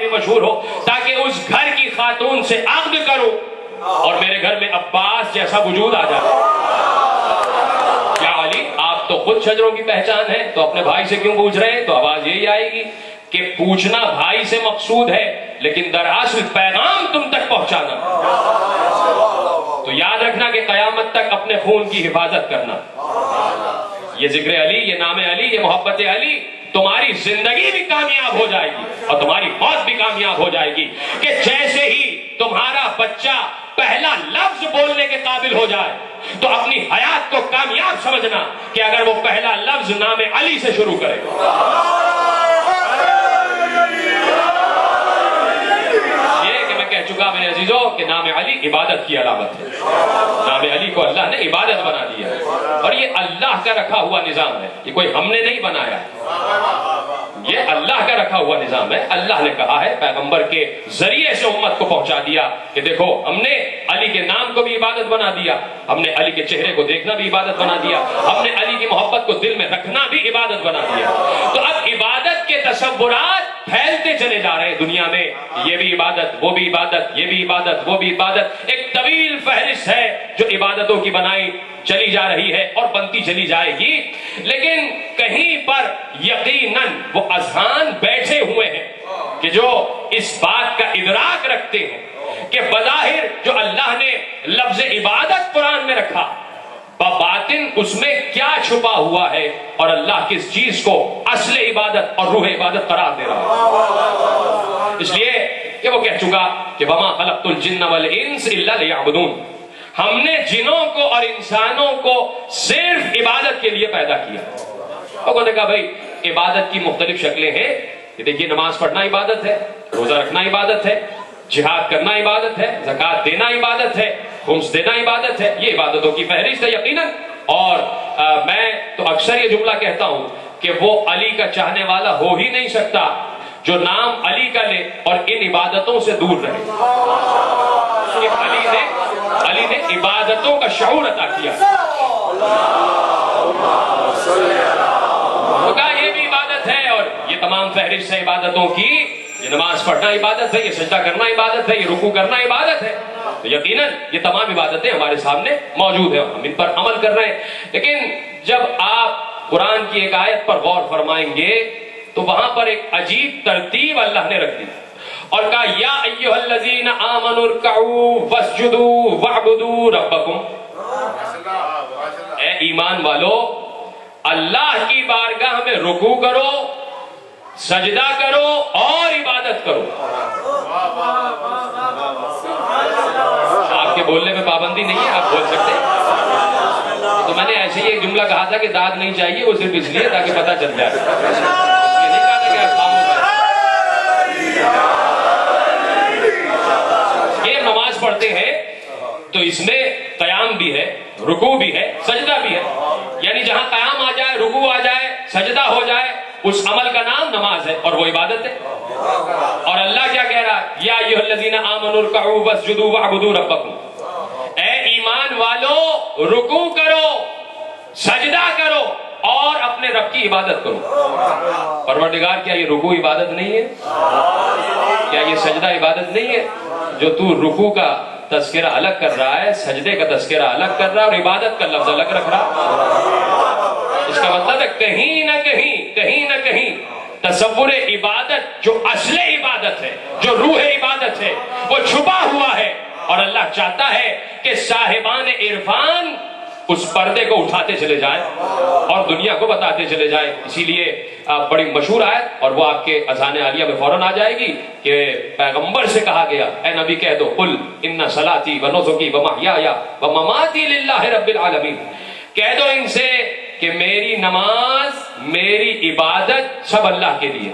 بھی مشہور ہو، تاکہ اس گھر کی خاتون سے عقد کروں اور میرے گھر میں عباس جیسا وجود آ جائے۔ کیا علی آپ تو خود شجروں کی پہچان ہے، تو اپنے بھائی سے کیوں پوچھ رہے ہیں؟ تو آواز یہی آئے گی کہ پوچھنا بھائی سے مقصود ہے، لیکن دراصل پیغام تم تک پہنچانا۔ تو یاد رکھنا کہ قیامت تک اپنے خون کی حفاظت کرنا۔ یہ ذکر علی، یہ نام علی، یہ محبت علی تمہاری زندگی بھی کامیاب ہو جائے گی اور تمہاری موت بھی کامیاب ہو جائے گی، کہ جیسے ہی تمہارا بچہ پہلا لفظ بولنے کے قابل ہو جائے تو اپنی حیات کو کامیاب سمجھنا کہ اگر وہ پہلا لفظ نام علی سے شروع کرے۔ کہہ چکا میرے عزیزوں کہ نام علی عبادت کی علامت ہے۔ نام علی کو اللہ نے عبادت بنا دیا ہے، اور یہ اللہ کا رکھا ہوا نظام ہے، یہ کوئی ہم نے نہیں بنایا، یہ اللہ کا رکھا ہوا نظام ہے۔ اللہ نے کہا ہے، پیغمبر کے ذریعے سے امت کو پہنچا دیا کہ دیکھو ہم نے علی کے نام کو بھی عبادت بنا دیا، ہم نے علی کے چہرے کو دیکھنا بھی عبادت بنا دیا، ہم نے علی کی محبت کو دل میں رکھنا بھی عبادت بنا دیا۔ تو اب عبادت کے تصورات پھیلتے چلے جا رہے ہیں دنیا میں، یہ بھی عبادت، وہ بھی عبادت، یہ بھی عبادت، وہ بھی عبادت، ایک طویل فہرست ہے جو عبادتوں کی بنائی چلی جا رہی ہے اور بنتی چلی جائے گی۔ لیکن کہیں پر یقیناً وہ اذہان بیٹھے ہوئے ہیں کہ جو اس بات کا ادراک رکھتے ہیں کہ بظاہر جو اللہ نے لفظ عبادت قرآن میں رکھا، باطن اس میں کیا چھپا ہوا ہے، اور اللہ کس چیز کو اصل عبادت اور روح عبادت قرار دے رہا ہے۔ اس لیے کہ وہ کہہ چکا کہ وما خلقت الجن والانس الا لیعبدون، ہم نے جنوں کو اور انسانوں کو صرف عبادت کے لیے پیدا کیا۔ لوگوں نے کہا بھائی عبادت کی مختلف شکلیں ہیں، کہ دیکھیے نماز پڑھنا عبادت ہے، روزہ رکھنا عبادت ہے، جہاد کرنا عبادت ہے، زکوٰۃ دینا عبادت ہے، خمس دینا عبادت ہے، یہ عبادتوں کی فہرست ہے یقیناً۔ اور میں تو اکثر یہ جملہ کہتا ہوں کہ وہ علی کا چاہنے والا ہو ہی نہیں سکتا جو نام علی کا لے اور ان عبادتوں سے دور رہے۔ علی نے عبادتوں کا شعور عطا کیا، تو کہا یہ بھی عبادت ہے، اور یہ تمام فہرست ہے عبادتوں کی۔ یہ نماز پڑھنا عبادت ہے، یہ سجدہ کرنا عبادت ہے، یہ رکوع کرنا عبادت ہے۔ تو یقیناً یہ تمام عبادتیں ہمارے سامنے موجود ہیں، ہم ان پر عمل کر رہے ہیں۔ لیکن جب آپ قرآن کی ایک آیت پر غور فرمائیں گے تو وہاں پر ایک عجیب ترتیب اللہ نے رکھ دی اور کہا یا ایھا الذین آمنوا ارکعوا واسجدوا واعبدوا ربکم، اے ایمان والو اللہ کی بارگاہ میں رکوع کرو، سجدہ کرو اور عبادت کرو۔ آپ کے بولنے میں پابندی نہیں ہے، آپ بول سکتے ہیں۔ تو میں نے ایسے ہی ایک جملہ کہا تھا کہ داد نہیں چاہیے، وہ صرف اس لیے تاکہ پتہ چل جائے، یہ نہیں کہا تھا کہ آپ خاموش ہیں۔ یہ نماز پڑھتے ہیں تو اس میں قیام بھی ہے، رکوع بھی ہے، سجدہ بھی ہے، یعنی جہاں قیام آ جائے، رکوع آ جائے، سجدہ ہو جائے، اس عمل کا نام نماز ہے اور وہ عبادت ہے۔ اور اللہ کیا کہہ رہا ہے؟ یا ایھا الذین آمنوا ارکعوا واسجدوا واعبدوا ربکم، اے ایمان والو رکوع کرو، سجدہ کرو اور اپنے رب کی عبادت کرو۔ پروردگار کیا یہ رکوع عبادت نہیں ہے؟ کیا یہ سجدہ عبادت نہیں ہے؟ جو تو رکوع کا تذکرہ الگ کر رہا ہے، سجدے کا تذکرہ الگ کر رہا ہے اور عبادت کا لفظ الگ رکھ رہا ہے، اس کا مطلب ہے کہیں نہ کہیں تصور عبادت جو اصل عبادت ہے، جو روح عبادت ہے، وہ چھپا ہوا ہے، اور اللہ چاہتا ہے کہ صاحبان عرفان اس پردے کو اٹھاتے چلے جائیں اور دنیا کو بتاتے چلے جائیں۔ اسی لیے بڑی مشہور آیت، اور وہ آپ کے اذان عالیہ میں فوراً آ جائے گی، کہ پیغمبر سے کہا گیا اے نبی کہہ دو قل ان صلاتی و نسکی و محیای و مماتی للہ رب العالمین، کہہ دو ان سے کہ میری نماز، میری عبادت سب اللہ کے لیے۔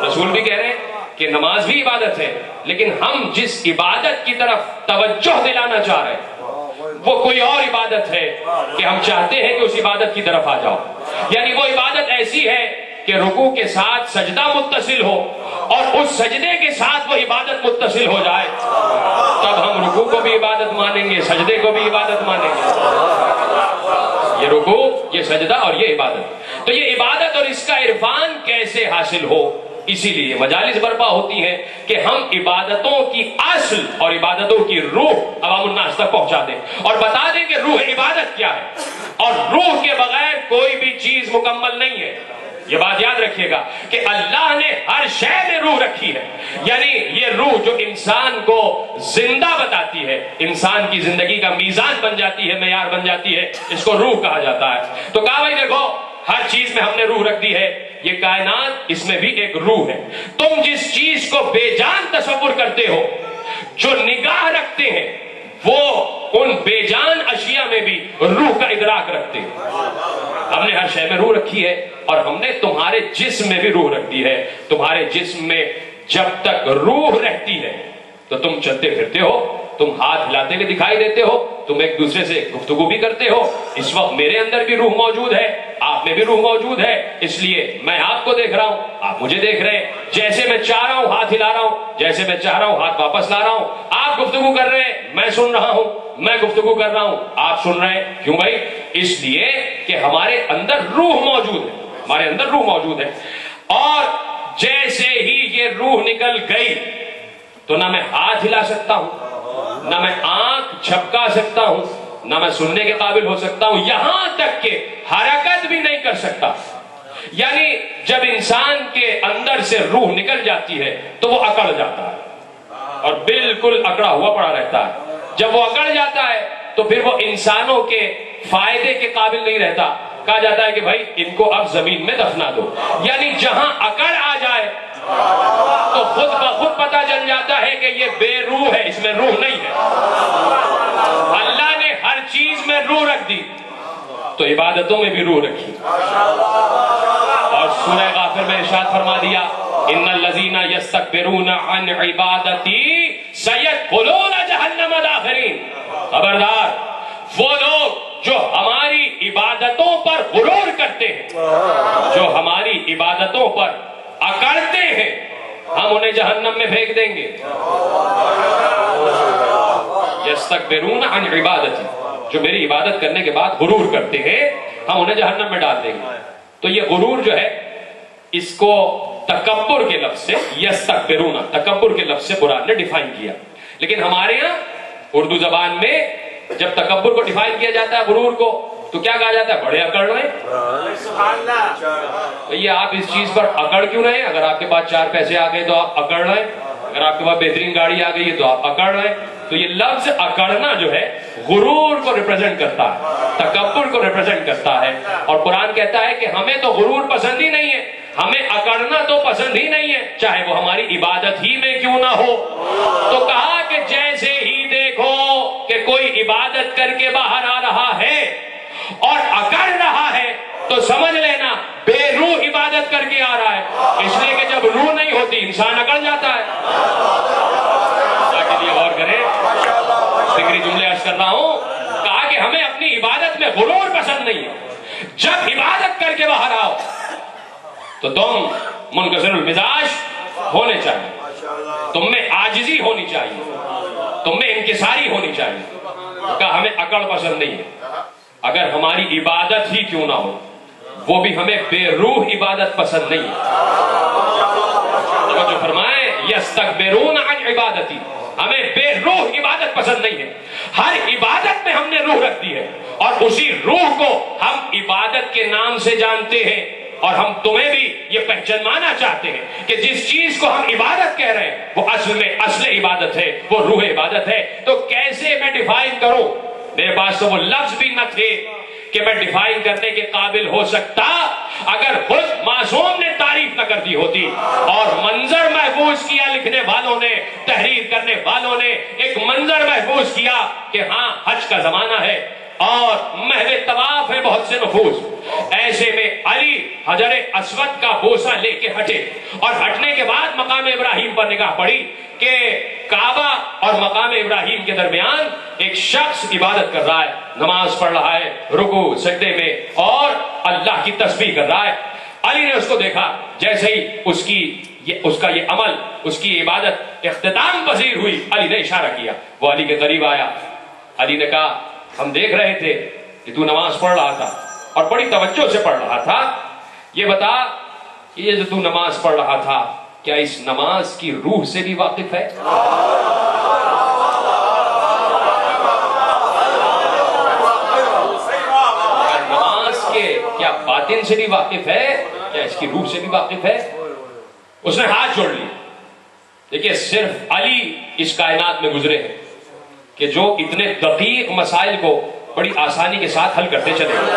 رسول بھی کہہ رہے ہیں کہ نماز بھی عبادت ہے، لیکن ہم جس عبادت کی طرف توجہ دلانا چاہ رہے ہیں وہ کوئی اور عبادت ہے، کہ ہم چاہتے ہیں کہ اس عبادت کی طرف آ جاؤ۔ یعنی وہ عبادت ایسی ہے کہ رکوع کے ساتھ سجدہ متصل ہو اور اس سجدے کے ساتھ وہ عبادت متصل ہو جائے، تب ہم رکوع کو بھی عبادت مانیں گے، سجدے کو بھی عبادت مانیں گے۔ یہ رکوع، یہ سجدہ اور یہ عبادت، تو یہ عبادت اور اس کا عرفان کیسے حاصل ہو؟ اسی لیے مجالس برپا ہوتی ہیں کہ ہم عبادتوں کی اصل اور عبادتوں کی روح عوام الناس تک پہنچا دیں اور بتا دیں کہ روح عبادت کیا ہے، اور روح کے بغیر کوئی بھی چیز مکمل نہیں ہے۔ یہ بات یاد رکھیے گا کہ اللہ نے ہر شے میں روح رکھی ہے، یعنی یہ روح جو انسان کو زندہ بتاتی ہے، انسان کی زندگی کا میزان بن جاتی ہے، معیار بن جاتی ہے، اس کو روح کہا جاتا ہے۔ تو کہا بھائی دیکھو ہر چیز میں ہم نے روح رکھ دی ہے، یہ کائنات اس میں بھی ایک روح ہے۔ تم جس چیز کو بے جان تصور کرتے ہو، جو نگاہ رکھتے ہیں، وہ ان بے جان اشیاء میں بھی روح کا ادراک رکھتے ہیں۔ ہم نے ہر شے میں روح رکھی ہے، اور ہم نے تمہارے جسم میں بھی روح رکھ دی ہے۔ تمہارے جسم میں جب تک روح رہتی ہے تو تم چلتے پھرتے ہو، تم ہاتھ ہلاتے ہوئے دکھائی دیتے ہو، تم ایک دوسرے سے گفتگو بھی کرتے ہو۔ اس وقت میرے اندر بھی روح موجود ہے، آپ میں بھی روح موجود ہے، اس لیے میں آپ کو دیکھ رہا ہوں، آپ مجھے دیکھ رہے ہیں۔ جیسے میں چاہ رہا ہوں ہاتھ ہلا رہا ہوں، جیسے میں چاہ رہا ہوں ہاتھ واپس لا رہا ہوں۔ آپ گفتگو کر رہے ہیں، میں سن رہا ہوں، میں گفتگو کر رہا ہوں، آپ سن رہے ہیں۔ کیوں بھائی؟ اس لیے کہ ہمارے اندر روح موجود ہے، ہمارے اندر روح موجود ہے۔ اور جیسے ہی یہ روح نکل گئی تو نہ میں ہاتھ ہلا سکتا ہوں، نہ میں آنکھ جھپکا سکتا ہوں، نہ میں سننے کے قابل ہو سکتا ہوں، یہاں تک کہ حرکت بھی نہیں کر سکتا۔ یعنی جب انسان کے اندر سے روح نکل جاتی ہے تو وہ اکڑ جاتا ہے اور بالکل اکڑا ہوا پڑا رہتا ہے۔ جب وہ اکڑ جاتا ہے تو پھر وہ انسانوں کے فائدے کے قابل نہیں رہتا۔ کہا جاتا ہے کہ بھائی ان کو اب زمین میں دفنا دو، یعنی جہاں اکڑ آ جائے تو خود بخود پتہ چل جاتا ہے کہ یہ بے روح ہے، اس میں روح نہیں ہے۔ اللہ نے ہر چیز میں روح رکھ دی تو عبادتوں میں بھی روح رکھی۔ اور سورہ غافر میں ارشاد فرما دیا ان الذین یستکبرون عن عبادتی سیدخلون جہنم داخرین۔ خبردار، وہ لوگ جو ہماری عبادتوں پر غرور کرتے ہیں، جو ہماری عبادتوں پر اکڑتے ہیں، ہم انہیں جہنم میں پھینک دیں گے۔ یستکبرون عن عبادتی، جو میری عبادت کرنے کے بعد غرور کرتے ہیں، ہم انہیں جہنم میں ڈال دیں گے۔ تو یہ غرور جو ہے، اس کو تکبر کے لفظ سے، یستکبرون، تکبر کے لفظ سے قرآن نے ڈیفائن کیا۔ لیکن ہمارے ہاں اردو زبان میں جب تکبر کو ڈیفائن کیا جاتا ہے، غرور کو، تو کیا کہا جاتا ہے؟ بڑے اکڑ رہے۔ یہ آپ اس چیز پر اکڑ کیوں رہے؟ اگر آپ کے پاس 4 پیسے آ گئے تو آپ اکڑ رہے، اگر آپ کے پاس بہترین گاڑی آ گئی ہے تو آپ اکڑ رہے۔ تو یہ لفظ اکڑنا جو ہے غرور کو ریپرزینٹ کرتا ہے، تکبر کو ریپرزینٹ کرتا ہے۔ اور قرآن کہتا ہے کہ ہمیں تو غرور پسند ہی نہیں ہے، ہمیں اکڑنا تو پسند ہی نہیں ہے، چاہے وہ ہماری عبادت ہی میں کیوں نہ ہو۔ تو کہا کہ جیسے ہی دیکھو کہ کوئی عبادت کر کے باہر آ رہا ہے اور اکڑ رہا ہے تو سمجھ لینا بے روح عبادت کر کے آ رہا ہے، اس لیے کہ جب روح نہیں ہوتی انسان اکڑ جاتا ہے۔ کے لیے غور کریں، فکری جملے عرض کر رہا ہوں۔ کہا کہ ہمیں اپنی عبادت میں غرور پسند نہیں ہے، جب عبادت کر کے باہر آؤ تو تم منکسر المزاج ہونے چاہیے، تم میں عاجزی ہونی چاہیے، تم میں انکساری ہونی چاہیے۔ کہا ہمیں اکڑ پسند نہیں ہے، اگر ہماری عبادت ہی کیوں نہ ہو، وہ بھی ہمیں بے روح عبادت پسند نہیں ہے۔ جو فرمائے یستکبرون عن عبادتی، ہمیں بے روح عبادت پسند نہیں ہے۔ ہر عبادت میں ہم نے روح رکھ دی ہے، اور اسی روح کو ہم عبادت کے نام سے جانتے ہیں، اور ہم تمہیں بھی یہ پہچانوانا چاہتے ہیں کہ جس چیز کو ہم عبادت کہہ رہے ہیں وہ اصل میں اصل عبادت ہے، وہ روح عبادت ہے۔ تو کیسے میں ڈیفائن کروں؟ میرے پاس تو وہ لفظ بھی نہ تھے کہ میں ڈیفائن کرنے کے قابل ہو سکتا، اگر خود معصوم نے تعریف نہ کر دی ہوتی اور منظر محفوظ کیا لکھنے والوں نے، تحریر کرنے والوں نے ایک منظر محفوظ کیا کہ ہاں حج کا زمانہ ہے اور محو طواف ہے بہت سے نفوس، ایسے میں علی حجر اسود کا بوسہ لے کے ہٹے، اور ہٹنے کے بعد مقام ابراہیم پر نگاہ پڑی کہ کعبہ اور مقام ابراہیم کے درمیان ایک شخص عبادت کر رہا ہے، نماز پڑھ رہا ہے رکوع سجدے میں اور اللہ کی تسبیح کر رہا ہے۔ علی نے اس کو دیکھا، جیسے ہی اس کا یہ عمل، اس کی عبادت اختتام پذیر ہوئی، علی نے اشارہ کیا، وہ علی کے قریب آیا۔ علی نے کہا ہم دیکھ رہے تھے کہ تو نماز پڑھ رہا تھا اور بڑی توجہ سے پڑھ رہا تھا، یہ بتا یہ جو تو نماز پڑھ رہا تھا کیا اس نماز کی روح سے بھی واقف ہے؟ نماز کے کیا باطن سے بھی واقف ہے؟ کیا اس کی روح سے بھی واقف ہے؟ اس نے ہاتھ جوڑ لی. دیکھیے صرف علی اس کائنات میں گزرے ہیں کہ جو اتنے دقیق مسائل کو بڑی آسانی کے ساتھ حل کرتے چلے گئے.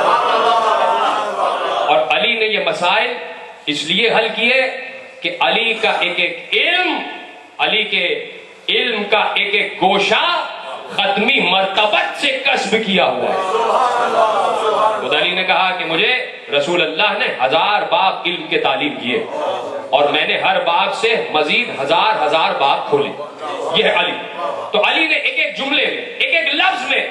اور علی نے یہ مسائل اس لیے حل کیے کہ علی کا ایک ایک علم، علی کے علم کا ایک ایک گوشہ ختمی مرتبت سے کسب کیا ہوا ہے. خود علی نے کہا کہ مجھے رسول اللہ نے 1000 باب علم کے تعلیم کیے اور میں نے ہر باب سے مزید 1000 باب کھولے. یہ ہے علی. تو علی نے ایک ایک جملے میں، ایک ایک لفظ میں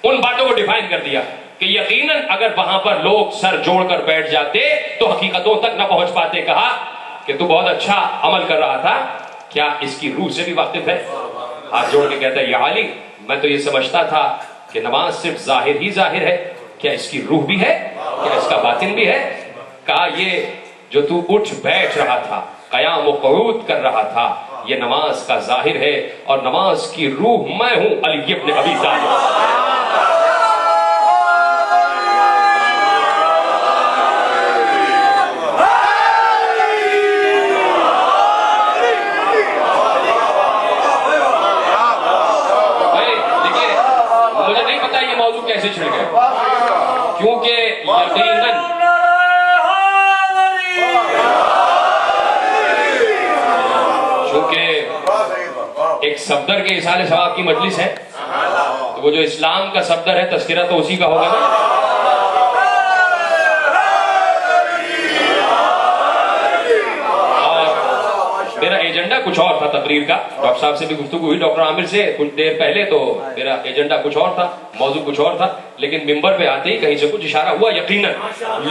ان باتوں کو ڈیفائن کر دیا کہ یقیناً اگر وہاں پر لوگ سر جوڑ کر بیٹھ جاتے تو حقیقتوں تک نہ پہنچ پاتے. کہا کہ تو بہت اچھا عمل کر رہا تھا، کیا اس کی روح سے بھی واقف ہے؟ ہاتھ جوڑ کے کہتا ہے یا علی، میں تو یہ سمجھتا تھا کہ نماز صرف ظاہر ہی ظاہر ہے، کیا اس کی روح بھی ہے؟ کیا اس کا باطن بھی ہے؟ کہا یہ جو تو اٹھ بیٹھ رہا تھا، قیام و قعود کر رہا تھا، یہ نماز کا ظاہر ہے اور نماز کی روح میں ہوں علی ابن ابی طالب. کیسے چھڑ گئے؟ کیونکہ یقیناً چونکہ ایک صفدر کے اصال ثواب کی مجلس ہے تو وہ جو اسلام کا صفدر ہے تذکرہ تو اسی کا ہوگا نا. میرا ایجنڈا کچھ اور تھا تقریر کا، ڈاکٹر صاحب سے بھی گفتگو ہوئی، ڈاکٹر عامر سے کچھ دیر پہلے، تو میرا ایجنڈا کچھ اور تھا، موضوع کچھ اور تھا، لیکن ممبر پہ آتے ہی کہیں سے کچھ اشارہ ہوا. یقیناً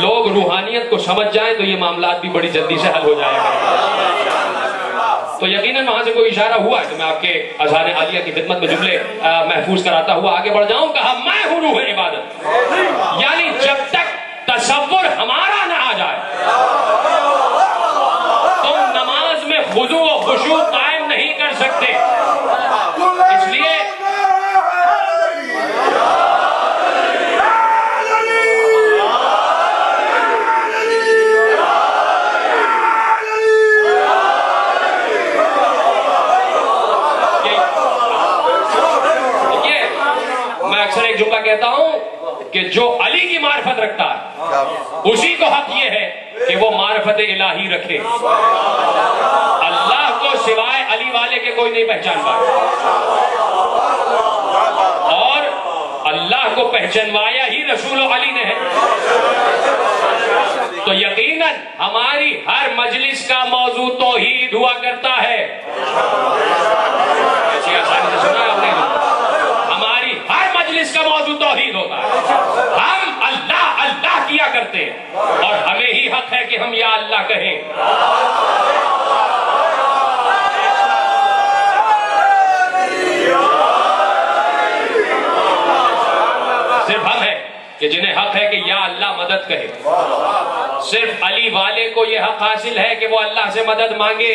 لوگ روحانیت کو سمجھ جائیں تو یہ معاملات بھی بڑی جلدی سے حل ہو جائے گا. تو یقیناً وہاں سے کوئی اشارہ ہوا ہے تو میں آپ کے اذان عالیہ کی خدمت میں جملے محفوظ کراتا ہوا آگے بڑھ جاؤں. کہا میں ہوں روح عبادت، یعنی جب تک تصور ہمارا نہ آ جائے تم نماز میں خضوع و خشوع قائم نہیں کر سکتے. اس لیے میں اکثر ایک جملہ کہتا ہوں کہ جو علی کی معرفت رکھتا ہے اسی کو حق یہ ہے کہ وہ معرفت الہی رکھے. اللہ کو سوائے علی والے کے کوئی نہیں پہچان پائے اور اللہ کو پہچانوایا ہی رسول علی نے ہے. تو یقیناً ہماری ہر مجلس کا موضوع توحید ہوا کرتا ہے. ایسی آسانی سے سنا آپ نے؟ ہماری ہر مجلس کا موضوع توحید ہوتا ہے. ہم اللہ اللہ کیا کرتے ہیں اور ہمیں ہی حق ہے کہ ہم یا اللہ کہیں. صرف ہم ہیں کہ جنہیں حق ہے کہ یا اللہ مدد کہے. صرف علی والے کو یہ حق حاصل ہے کہ وہ اللہ سے مدد مانگے.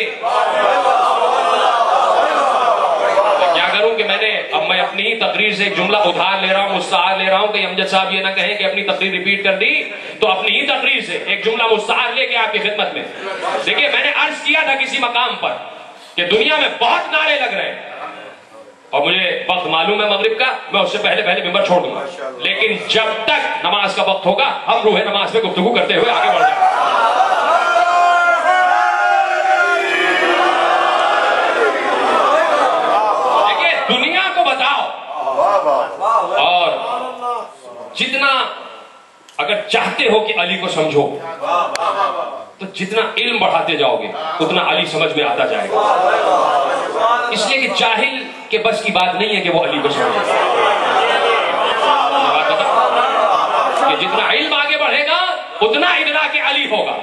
کیا کروں کہ میں اپنی ہی تقریر سے ایک جملہ ادھار لے رہا ہوں، مستعار لے رہا ہوں کہ امجد صاحب یہ نہ کہیں کہ اپنی تقریر ریپیٹ کر دی، تو اپنی ہی تقریر سے ایک جملہ مستعار لے کے آپ کی خدمت میں. دیکھیے میں نے عرض کیا تھا کسی مقام پر کہ دنیا میں بہت نعرے لگ رہے ہیں اور مجھے وقت معلوم ہے مغرب کا، میں اس سے پہلے ممبر چھوڑ دوں گا، لیکن جب تک نماز کا وقت ہوگا ہم روح نماز پہ گفتگو کرتے ہوئے آگے بڑھ جائیں گے. دنیا کو بتاؤ اور جتنا اگر چاہتے ہو کہ علی کو سمجھو تو جتنا علم بڑھاتے جاؤ گے اتنا علی سمجھ میں آتا جائے گا. اس لیے کہ جاہل کے بس کی بات نہیں ہے کہ وہ علی کو سمجھے. کہ جتنا علم آگے بڑھے گا اتنا ادراک علی ہوگا.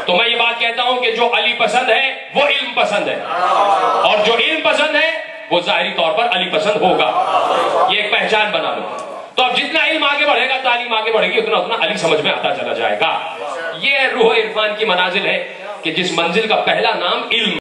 تو میں یہ بات کہتا ہوں کہ جو علی پسند ہے وہ علم پسند ہے اور جو علم پسند ہے وہ ظاہری طور پر علی پسند ہوگا. یہ ایک پہچان بنا لو. تو اب جتنا علم آگے بڑھے گا، تعلیم آگے بڑھے گی، اتنا علی سمجھ میں آتا چلا جائے گا. یہ روح عرفان کی منازل ہے کہ جس منزل کا پہلا نام علم